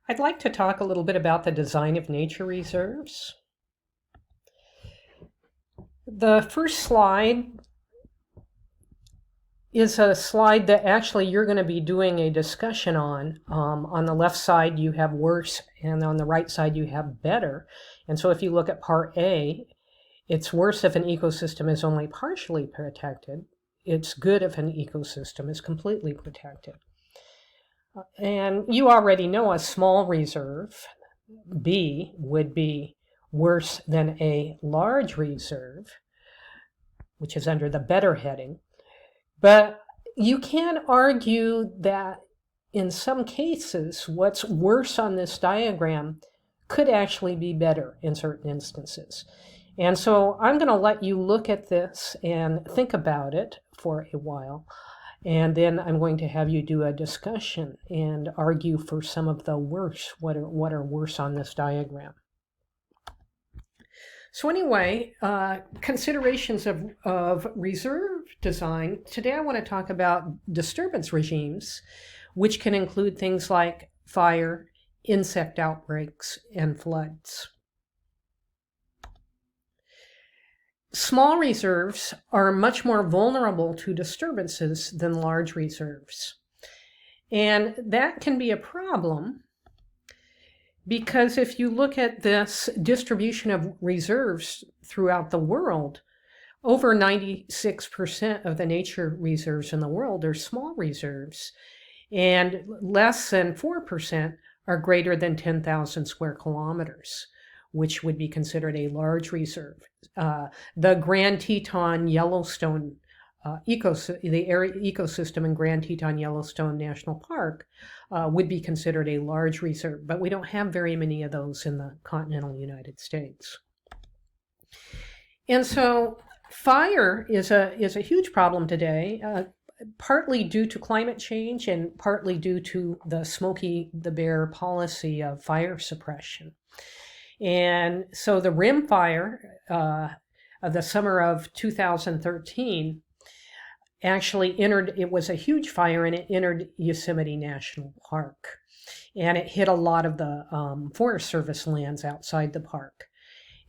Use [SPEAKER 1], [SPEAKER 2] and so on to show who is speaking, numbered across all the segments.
[SPEAKER 1] I'd like to talk a little bit about the design of nature reserves. The first slide is a slide that actually you're going to be doing a discussion on. On the left side, you have worse, and on the right side, you have better. And so if you look at part A, it's worse if an ecosystem is only partially protected. It's good if an ecosystem is completely protected. And you already know a small reserve, B, would be worse than a large reserve, which is under the better heading. But you can argue that in some cases, what's worse on this diagram could actually be better in certain instances. And so I'm going to let you look at this and think about it for a while. And then I'm going to have you do a discussion and argue for some of the worse, what are worse on this diagram. So anyway, considerations of reserve design. Today I want to talk about disturbance regimes, which can include things like fire, insect outbreaks, and floods. Small reserves are much more vulnerable to disturbances than large reserves. And that can be a problem because if you look at this distribution of reserves throughout the world, over 96% of the nature reserves in the world are small reserves, and less than 4% are greater than 10,000 square kilometers, which would be considered a large reserve. The Grand Teton Yellowstone ecosystem in Grand Teton Yellowstone National Park would be considered a large reserve, but we don't have very many of those in the continental United States. And so fire is a huge problem today, partly due to climate change and partly due to the Smokey the Bear policy of fire suppression. And so the Rim Fire of the summer of 2013 actually it was a huge fire, and it entered Yosemite National Park. And it hit a lot of the Forest Service lands outside the park.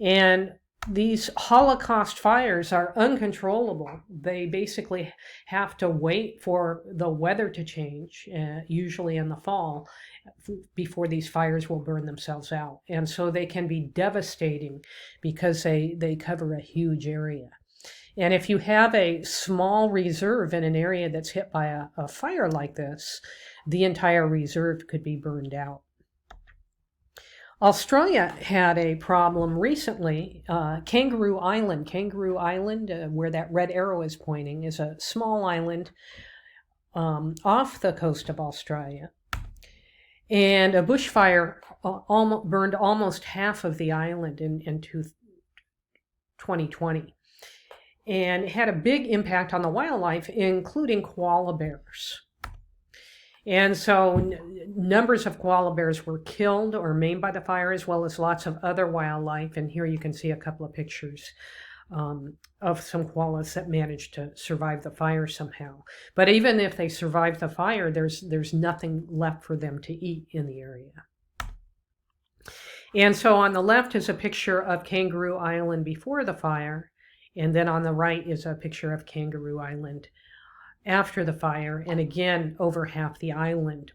[SPEAKER 1] And these Holocaust fires are uncontrollable. They basically have to wait for the weather to change, usually in the fall, before these fires will burn themselves out. And so they can be devastating because they cover a huge area. And if you have a small reserve in an area that's hit by a fire like this, the entire reserve could be burned out. Australia had a problem recently. Kangaroo Island, where that red arrow is pointing, is a small island off the coast of Australia. And a bushfire burned almost half of the island in 2020. And it had a big impact on the wildlife, including koala bears. And so numbers of koala bears were killed or maimed by the fire, as well as lots of other wildlife. And here you can see a couple of pictures of some koalas that managed to survive the fire somehow. But even if they survived the fire, there's nothing left for them to eat in the area. And so on the left is a picture of Kangaroo Island before the fire. And then on the right is a picture of Kangaroo Island after the fire. And again, over half the island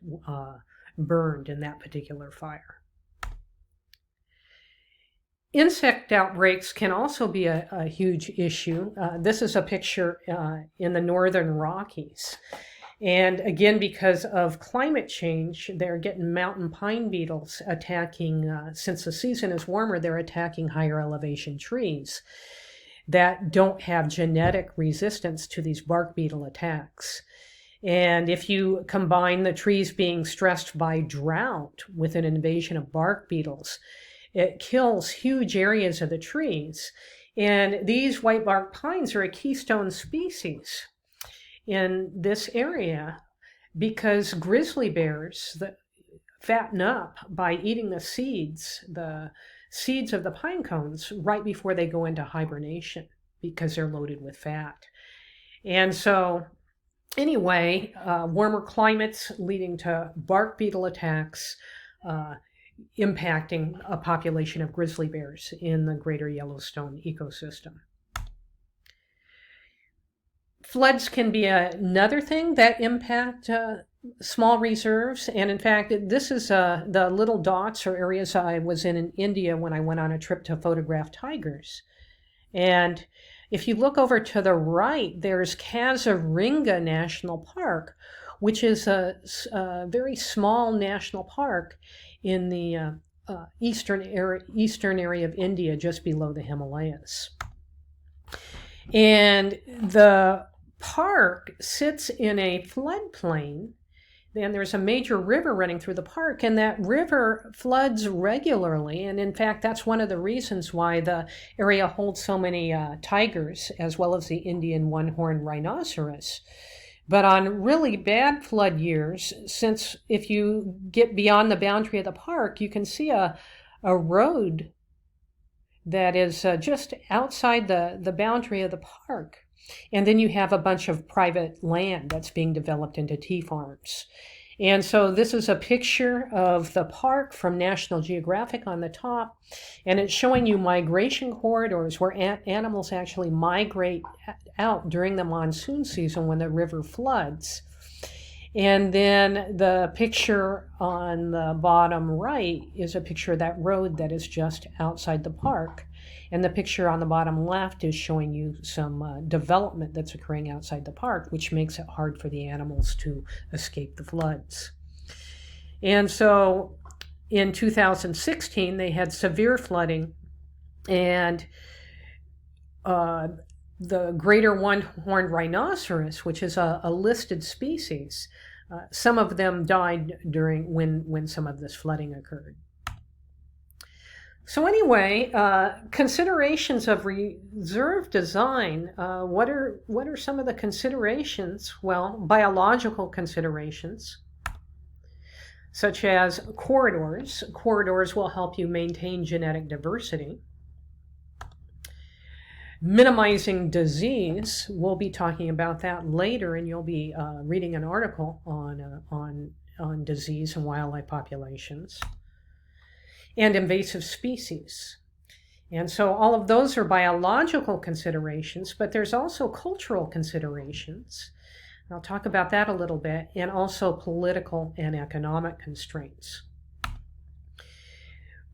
[SPEAKER 1] burned in that particular fire. Insect outbreaks can also be a huge issue. This is a picture in the northern Rockies. And again, because of climate change, they're getting mountain pine beetles attacking, since the season is warmer, they're attacking higher elevation trees that don't have genetic resistance to these bark beetle attacks. And if you combine the trees being stressed by drought with an invasion of bark beetles, it kills huge areas of the trees. And these white bark pines are a keystone species in this area because grizzly bears that fatten up by eating the seeds of the pine cones right before they go into hibernation because they're loaded with fat. And so anyway, warmer climates leading to bark beetle attacks, impacting a population of grizzly bears in the greater Yellowstone ecosystem. Floods can be another thing that impact small reserves. And in fact, this is the little dots or areas I was in India when I went on a trip to photograph tigers. And if you look over to the right, there's Kaziringa National Park, which is a very small national park in the eastern area of India, just below the Himalayas. And the park sits in a floodplain, and there's a major river running through the park, and that river floods regularly. And in fact, that's one of the reasons why the area holds so many tigers, as well as the Indian one-horned rhinoceros. But on really bad flood years, since if you get beyond the boundary of the park, you can see a road that is just outside the boundary of the park. And then you have a bunch of private land that's being developed into tea farms. And so this is a picture of the park from National Geographic on the top, and it's showing you migration corridors where animals actually migrate out during the monsoon season when the river floods. And then the picture on the bottom right is a picture of that road that is just outside the park. And the picture on the bottom left is showing you some development that's occurring outside the park, which makes it hard for the animals to escape the floods. And so in 2016, they had severe flooding, and the greater one-horned rhinoceros, which is a listed species, some of them died during when some of this flooding occurred. So anyway, considerations of reserve design. What are some of the considerations? Well, biological considerations, such as corridors. Corridors will help you maintain genetic diversity. Minimizing disease. We'll be talking about that later, and you'll be reading an article on disease in wildlife populations. And invasive species. And so all of those are biological considerations, but there's also cultural considerations. I'll talk about that a little bit, and also political and economic constraints.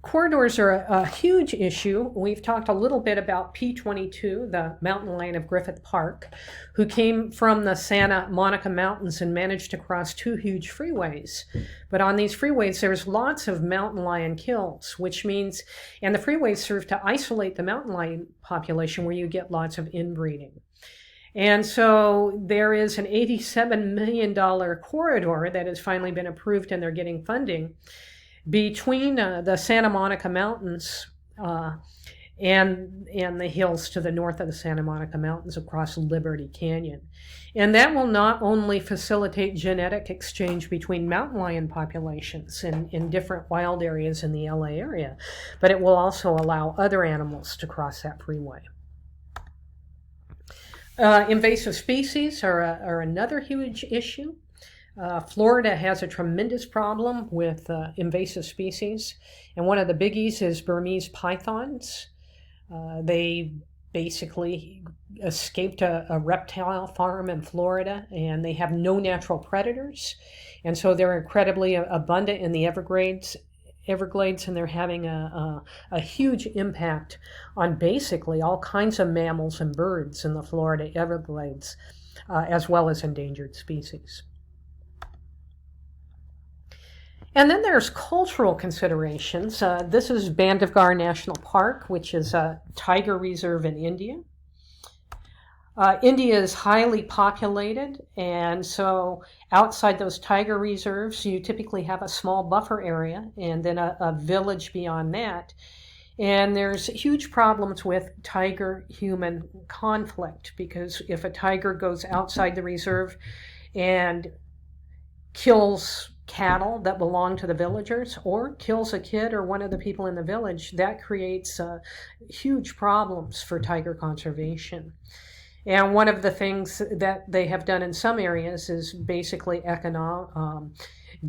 [SPEAKER 1] Corridors are a huge issue. We've talked a little bit about P22, the mountain lion of Griffith Park, who came from the Santa Monica Mountains and managed to cross 2 huge freeways. But on these freeways, there's lots of mountain lion kills, which means, and the freeways serve to isolate the mountain lion population where you get lots of inbreeding. And so there is an $87 million corridor that has finally been approved, and they're getting funding between the Santa Monica Mountains and the hills to the north of the Santa Monica Mountains across Liberty Canyon. And that will not only facilitate genetic exchange between mountain lion populations in different wild areas in the LA area, but it will also allow other animals to cross that freeway. Invasive species are another huge issue. Florida has a tremendous problem with invasive species, and one of the biggies is Burmese pythons. They basically escaped a reptile farm in Florida, and they have no natural predators, and so they're incredibly abundant in the Everglades, and they're having a huge impact on basically all kinds of mammals and birds in the Florida Everglades, as well as endangered species. And then there's cultural considerations. This is Bandhavgarh National Park, which is a tiger reserve in India. India is highly populated, and so outside those tiger reserves, you typically have a small buffer area and then a village beyond that. And there's huge problems with tiger-human conflict, because if a tiger goes outside the reserve and kills cattle that belong to the villagers, or kills a kid or one of the people in the village, that creates huge problems for tiger conservation. And one of the things that they have done in some areas is basically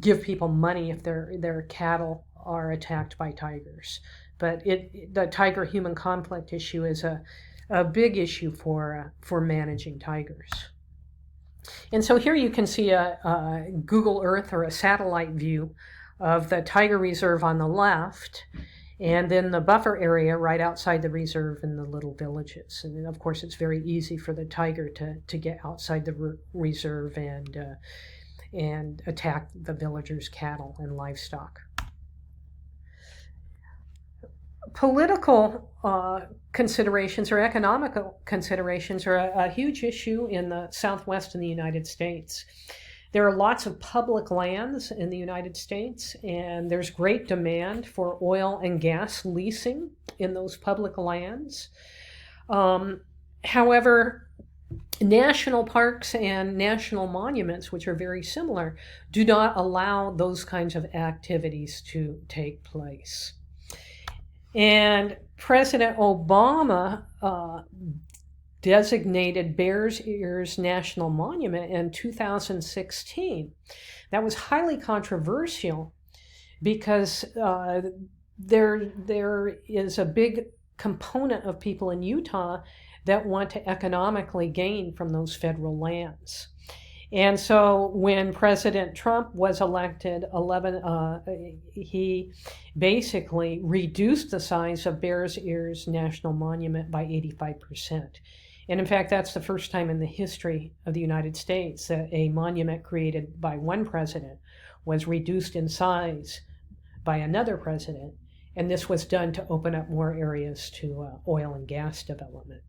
[SPEAKER 1] give people money if their cattle are attacked by tigers. But the tiger-human conflict issue is a big issue for managing tigers. And so here you can see a Google Earth or a satellite view of the tiger reserve on the left, and then the buffer area right outside the reserve in the little villages. And then, of course, it's very easy for the tiger to get outside the reserve and attack the villagers' cattle and livestock. Political considerations or economical considerations are a huge issue in the Southwest in the United States. There are lots of public lands in the United States, and there's great demand for oil and gas leasing in those public lands. However, national parks and national monuments, which are very similar, do not allow those kinds of activities to take place. And President Obama designated Bears Ears National Monument in 2016. That was highly controversial because there is a big component of people in Utah that want to economically gain from those federal lands. And so when President Trump was elected, he basically reduced the size of Bears Ears National Monument by 85%. And in fact, that's the first time in the history of the United States that a monument created by one president was reduced in size by another president. And this was done to open up more areas to oil and gas development.